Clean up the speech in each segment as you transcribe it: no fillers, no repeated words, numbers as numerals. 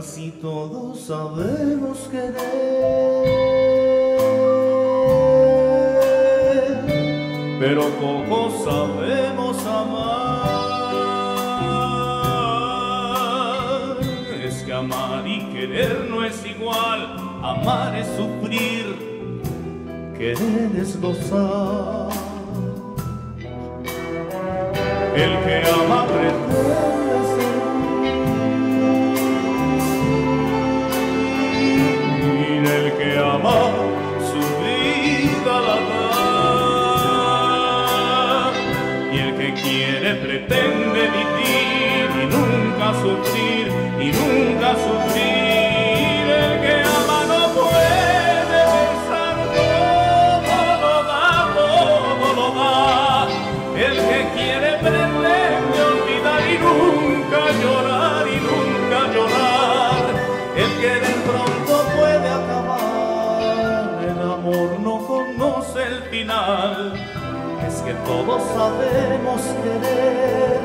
Casi todos sabemos querer, pero pocos sabemos amar. Es que amar y querer no es igual, amar es sufrir, querer es gozar. El que ama pretende sentir, el que ama su vida la da, y el que quiere pretende vivir y nunca sufrir, y nunca sufrir. El que ama no puede pensar, todo lo da. El que quiere pretende olvidar y nunca llorar, y nunca llorar. El que de pronto puede acabar, el amor no conoce el final. Es que todos sabemos querer,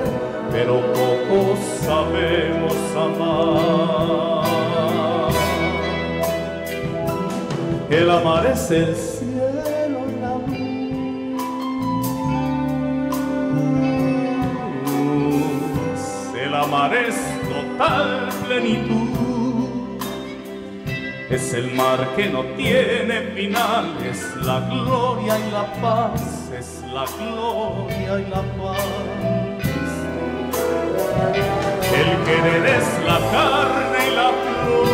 pero pocos sabemos amar. El amar es el cielo y la luz. El amar es total plenitud. Es el mar que no tiene final. Es la gloria y la paz. Es la gloria y la paz. El querer es la carne y la flor.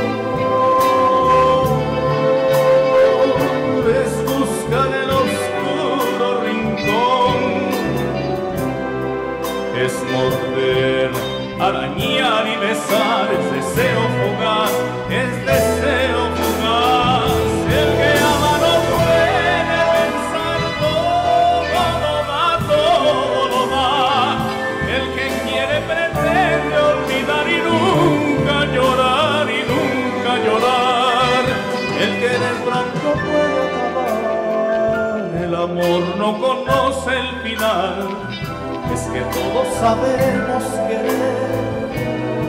Es buscar el oscuro rincón. Es morder, arañar y besar. Es deseo fugaz, es deseo fugaz. El que ama no puede pensar, todo lo da. El que quiere pretende olvidar y nunca llorar, y nunca llorar. El que de pronto puede acabar, el amor no conoce el final. Es que todos sabemos querer,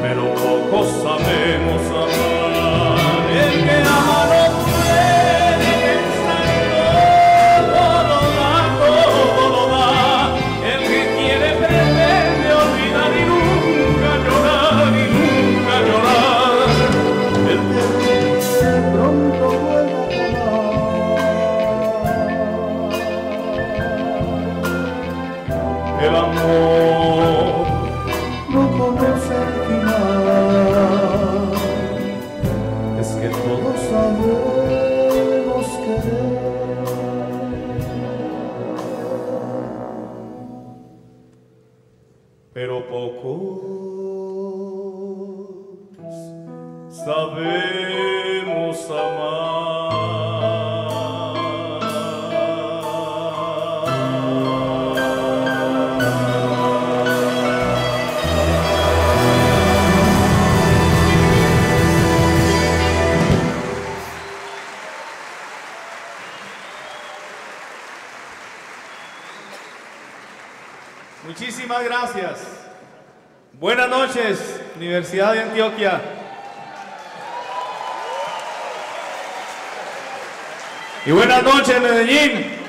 pero pocos sabemos amar. El que ama no puede pensar, todo lo da. El que quiere pretende olvidar y nunca llorar, y nunca llorar. El que de pronto puede acabar, el amor no conoce el final. Es que todos sabemos querer, pero pocos sabemos amar. Muchísimas gracias. Buenas noches, Universidad de Antioquia. Y buenas noches, Medellín.